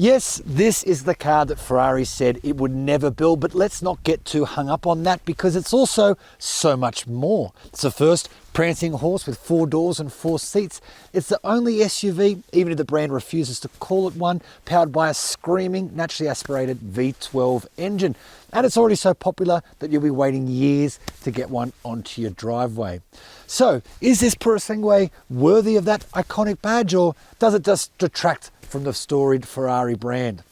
Yes, this is the car that Ferrari said it would never build, but let's not get too hung up on that because it's also so much more. It's the first prancing horse with 4 doors and 4 seats. It's the only SUV, even if the brand refuses to call it one, powered by a screaming, naturally aspirated V12 engine. And it's already so popular that you'll be waiting years to get one onto your driveway. So, is this Purosangue worthy of that iconic badge, or does it just detract from the storied Ferrari brand?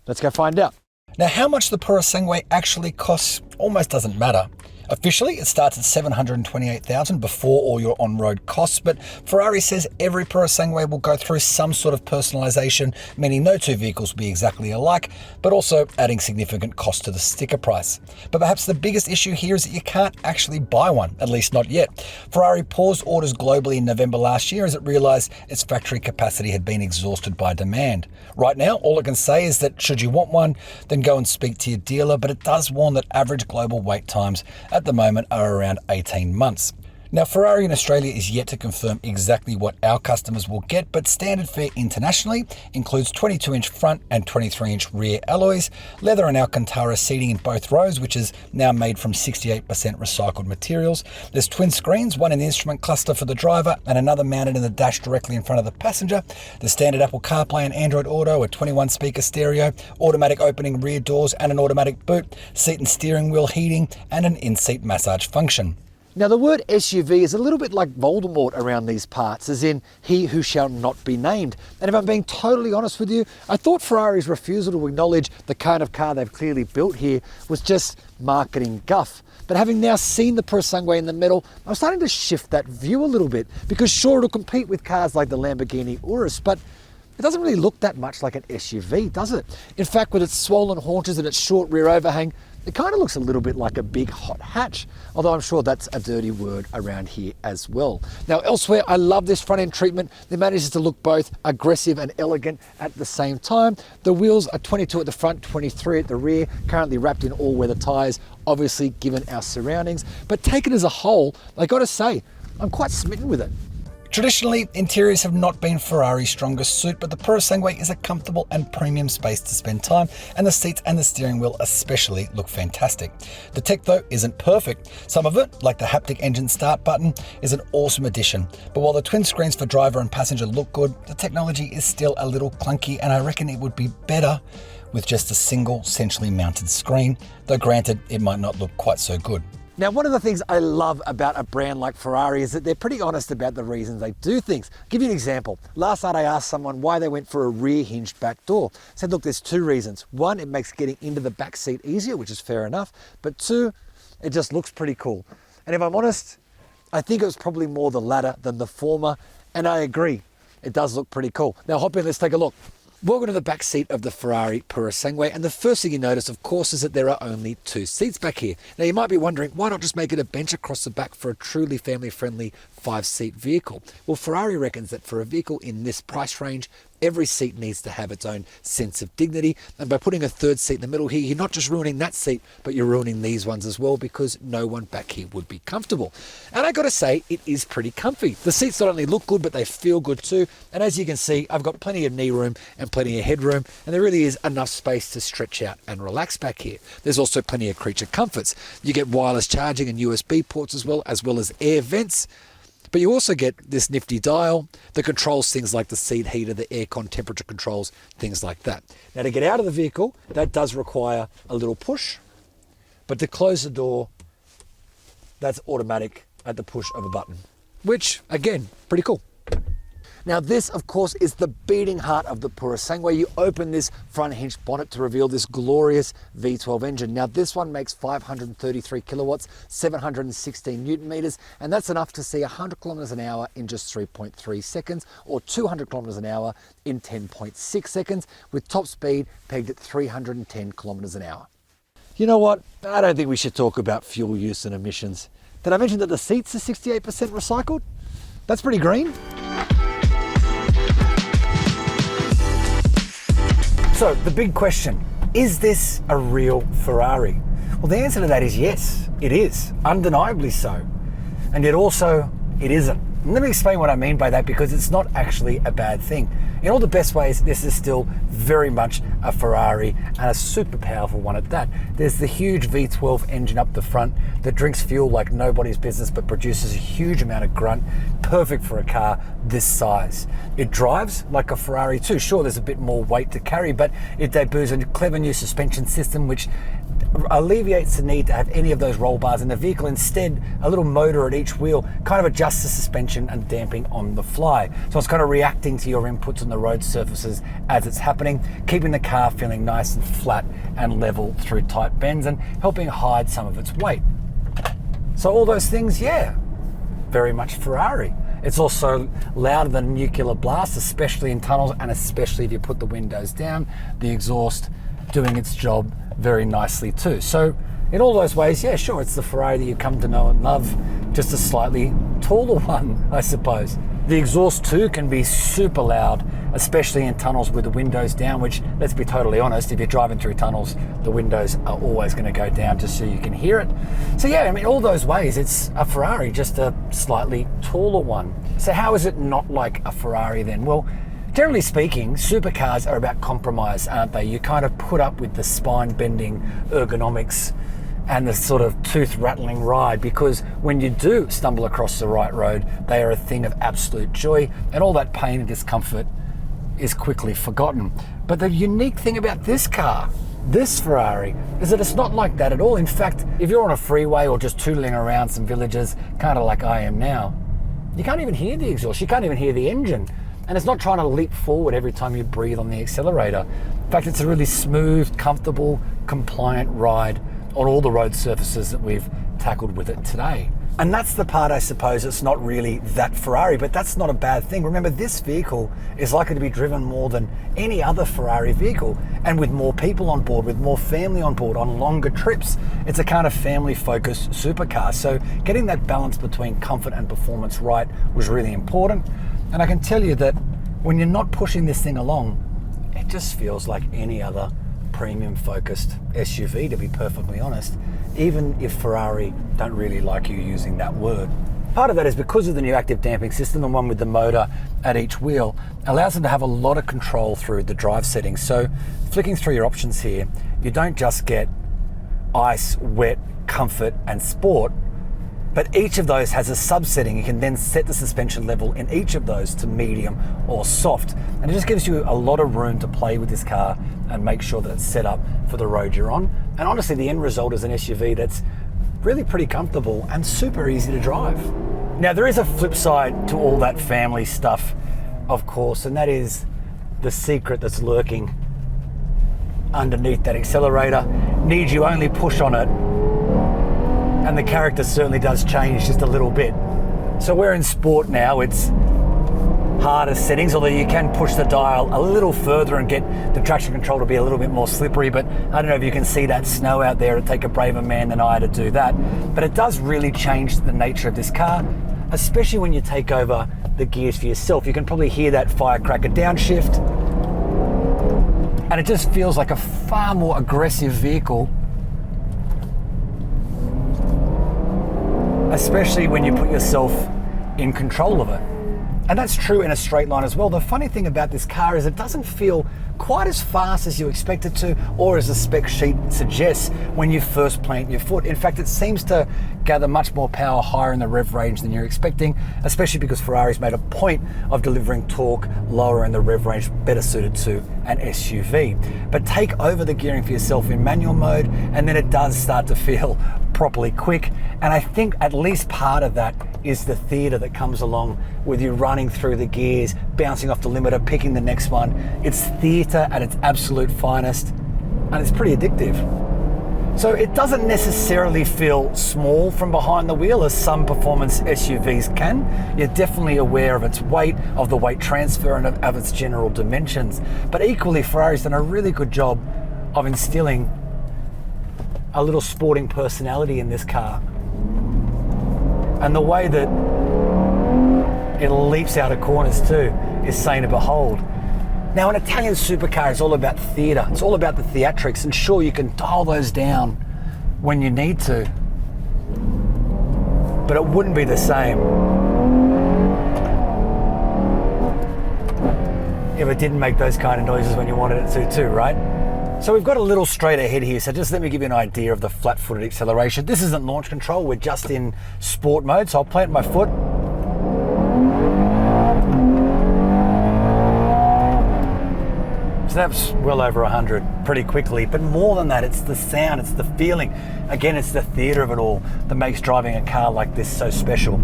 Let's go find out. Now, how much the Purosangue actually costs almost doesn't matter. Officially, it starts at $728,000 before all your on-road costs, but Ferrari says every Purosangue will go through some sort of personalization, meaning no two vehicles will be exactly alike, but also adding significant cost to the sticker price. But perhaps the biggest issue here is that you can't actually buy one, at least not yet. Ferrari paused orders globally in November last year as it realized its factory capacity had been exhausted by demand. Right now, all it can say is that should you want one, then go and speak to your dealer, but it does warn that average global wait times at the moment are around 18 months. Now, Ferrari in Australia is yet to confirm exactly what our customers will get, but standard fare internationally includes 22-inch front and 23-inch rear alloys, leather and Alcantara seating in both rows, which is now made from 68% recycled materials. There's twin screens, one in the instrument cluster for the driver and another mounted in the dash directly in front of the passenger. The standard Apple CarPlay and Android Auto, a 21-speaker stereo, automatic opening rear doors and an automatic boot, seat and steering wheel heating, and an in-seat massage function. Now, the word SUV is a little bit like Voldemort around these parts, as in he who shall not be named. And if I'm being totally honest with you, I thought Ferrari's refusal to acknowledge the kind of car they've clearly built here was just marketing guff. But having now seen the Purosangue in the middle, I'm starting to shift that view a little bit, because sure, it'll compete with cars like the Lamborghini Urus, but it doesn't really look that much like an SUV, does it? In fact, with its swollen haunches and its short rear overhang, it kind of looks a little bit like a big hot hatch, although I'm sure that's a dirty word around here as well. Now, elsewhere, I love this front end treatment. It manages to look both aggressive and elegant at the same time. The wheels are 22 at the front, 23 at the rear, currently wrapped in all-weather tyres, obviously given our surroundings. But taken as a whole, I gotta say, I'm quite smitten with it. Traditionally, interiors have not been Ferrari's strongest suit, but the Purosangue is a comfortable and premium space to spend time, and the seats and the steering wheel especially look fantastic. The tech, though, isn't perfect. Some of it, like the haptic engine start button, is an awesome addition. But while the twin screens for driver and passenger look good, the technology is still a little clunky, and I reckon it would be better with just a single centrally mounted screen, though granted, it might not look quite so good. Now, one of the things I love about a brand like Ferrari is that they're pretty honest about the reasons they do things. I'll give you an example. Last night I asked someone why they went for a rear hinged back door. I said, look, there's 2 reasons. 1, it makes getting into the back seat easier, which is fair enough. But 2, it just looks pretty cool. And if I'm honest, I think it was probably more the latter than the former. And I agree, it does look pretty cool. Now hop in, let's take a look. Walk into the back seat of the Ferrari Purosangue, and the first thing you notice, of course, is that there are only 2 seats back here. Now, you might be wondering, why not just make it a bench across the back for a truly family-friendly 5-seat vehicle? Well, Ferrari reckons that for a vehicle in this price range, every seat needs to have its own sense of dignity. And by putting a 3rd seat in the middle here, you're not just ruining that seat, but you're ruining these ones as well, because no one back here would be comfortable. And I gotta say, it is pretty comfy. The seats not only look good, but they feel good too. And as you can see, I've got plenty of knee room and plenty of headroom, and there really is enough space to stretch out and relax back here. There's also plenty of creature comforts. You get wireless charging and USB ports as well as air vents. But you also get this nifty dial that controls things like the seat heater, the aircon temperature controls, things like that. Now, to get out of the vehicle, that does require a little push, but to close the door, that's automatic at the push of a button, which, again, pretty cool. Now, this, of course, is the beating heart of the Purosangue. You open this front hinged bonnet to reveal this glorious V12 engine. Now, this one makes 533 kilowatts, 716 newton meters, and that's enough to see 100 kilometers an hour in just 3.3 seconds, or 200 kilometers an hour in 10.6 seconds, with top speed pegged at 310 kilometers an hour. You know what? I don't think we should talk about fuel use and emissions. Did I mention that the seats are 68% recycled? That's pretty green. So, the big question, is this a real Ferrari? Well, the answer to that is yes, it is, undeniably so. And yet also, it isn't. And let me explain what I mean by that, because it's not actually a bad thing. in all the best ways, this is still very much a Ferrari, and a super powerful one at that. There's the huge V12 engine up the front that drinks fuel like nobody's business but produces a huge amount of grunt, perfect for a car this size. It drives like a Ferrari too. Sure, there's a bit more weight to carry, but it debuts a clever new suspension system which alleviates the need to have any of those roll bars in the vehicle. Instead, a little motor at each wheel kind of adjusts the suspension and damping on the fly. So it's kind of reacting to your inputs on the road surfaces as it's happening, keeping the car feeling nice and flat and level through tight bends and helping hide some of its weight. So all those things, yeah, very much Ferrari. It's also louder than a nuclear blast, especially in tunnels and especially if you put the windows down. The exhaust doing its job very nicely too. So in all those ways, yeah, sure, it's the Ferrari that you come to know and love, just a slightly taller one, I suppose. The exhaust too can be super loud, especially in tunnels with the windows down, which, let's be totally honest, if you're driving through tunnels, the windows are always going to go down just so you can hear it. So yeah, I mean, all those ways, it's a Ferrari, just a slightly taller one. So how is it not like a Ferrari then? Well, generally speaking, supercars are about compromise, aren't they? You kind of put up with the spine-bending ergonomics and the sort of tooth-rattling ride, because when you do stumble across the right road, they are a thing of absolute joy, and all that pain and discomfort is quickly forgotten. But the unique thing about this car, this Ferrari, is that it's not like that at all. In fact, if you're on a freeway or just tootling around some villages, kind of like I am now, you can't even hear the exhaust, you can't even hear the engine. And it's not trying to leap forward every time you breathe on the accelerator. In fact, it's a really smooth, comfortable, compliant ride on all the road surfaces that we've tackled with it today. And that's the part, I suppose, it's not really that Ferrari, but that's not a bad thing. Remember, this vehicle is likely to be driven more than any other Ferrari vehicle, and with more people on board, with more family on board, on longer trips. It's a kind of family-focused supercar. So getting that balance between comfort and performance right was really important. And I can tell you that when you're not pushing this thing along, it just feels like any other premium-focused SUV, to be perfectly honest, even if Ferrari don't really like you using that word. Part of that is because of the new active damping system, the one with the motor at each wheel, allows them to have a lot of control through the drive settings. So flicking through your options here, you don't just get ice, wet, comfort, and sport, but each of those has a subsetting. You can then set the suspension level in each of those to medium or soft. And it just gives you a lot of room to play with this car and make sure that it's set up for the road you're on. And honestly, the end result is an SUV that's really pretty comfortable and super easy to drive. Now, there is a flip side to all that family stuff, of course, and that is the secret that's lurking underneath that accelerator. Need you only push on it, and the character certainly does change just a little bit. So we're in sport now. It's harder settings, although you can push the dial a little further and get the traction control to be a little bit more slippery. But I don't know if you can see that snow out there. It'd take a braver man than I to do that. But it does really change the nature of this car, especially when you take over the gears for yourself. You can probably hear that firecracker downshift, and it just feels like a far more aggressive vehicle, especially when you put yourself in control of it. And that's true in a straight line as well. The funny thing about this car is it doesn't feel quite as fast as you expect it to, or as the spec sheet suggests when you first plant your foot. In fact, it seems to gather much more power higher in the rev range than you're expecting, especially because Ferrari's made a point of delivering torque lower in the rev range, better suited to an SUV. But take over the gearing for yourself in manual mode, and then it does start to feel properly quick. And I think at least part of that is the theatre that comes along with you running through the gears, bouncing off the limiter, picking the next one. It's theatre at its absolute finest, and it's pretty addictive. So it doesn't necessarily feel small from behind the wheel as some performance SUVs can. You're definitely aware of its weight, of the weight transfer, and of its general dimensions. But equally, Ferrari's done a really good job of instilling a little sporting personality in this car. And the way that it leaps out of corners too is saying to behold. Now, an Italian supercar is all about theatre. It's all about the theatrics, and sure, you can dial those down when you need to, but it wouldn't be the same. if it didn't make those kind of noises when you wanted it to too, right? So we've got a little straight ahead here, so just let me give you an idea of the flat-footed acceleration. This isn't launch control, we're just in sport mode, so I'll plant my foot. So that's well over 100 pretty quickly, but more than that, it's the sound, it's the feeling. Again, it's the theatre of it all that makes driving a car like this so special.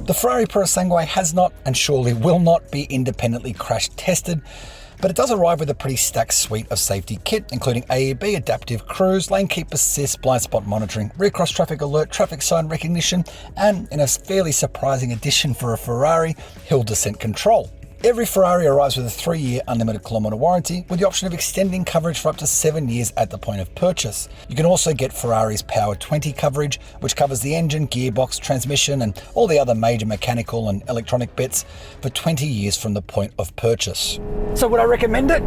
The Ferrari Purosangue has not, and surely will not, be independently crash tested, but it does arrive with a pretty stacked suite of safety kit, including AEB, adaptive cruise, lane keep assist, blind spot monitoring, rear cross traffic alert, traffic sign recognition, and in a fairly surprising addition for a Ferrari, hill descent control. Every Ferrari arrives with a 3-year unlimited kilometre warranty, with the option of extending coverage for up to 7 years at the point of purchase. You can also get Ferrari's Power 20 coverage, which covers the engine, gearbox, transmission, and all the other major mechanical and electronic bits for 20 years from the point of purchase. So would I recommend it?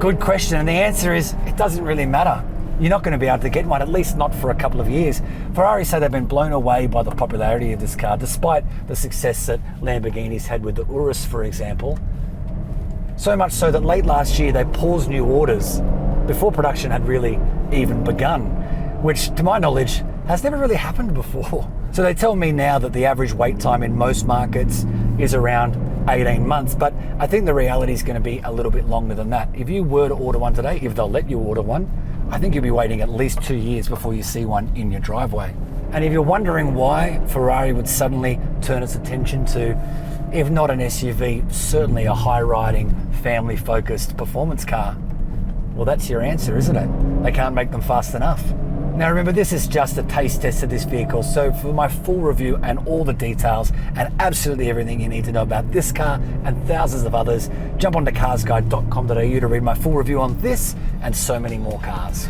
Good question, and the answer is it doesn't really matter. You're not going to be able to get one, at least not for a couple of years. Ferrari say they've been blown away by the popularity of this car, despite the success that Lamborghini's had with the Urus, for example. So much so that late last year they paused new orders before production had really even begun, which to my knowledge has never really happened before. So they tell me now that the average wait time in most markets is around 18 months, but I think the reality is going to be a little bit longer than that. If you were to order one today, if they'll let you order one, I think you'll be waiting at least 2 years before you see one in your driveway. And if you're wondering why Ferrari would suddenly turn its attention to, if not an SUV, certainly a high-riding, family-focused performance car, well, that's your answer, isn't it? They can't make them fast enough. Now remember, this is just a taste test of this vehicle, so for my full review and all the details and absolutely everything you need to know about this car and thousands of others, jump onto carsguide.com.au to read my full review on this and so many more cars.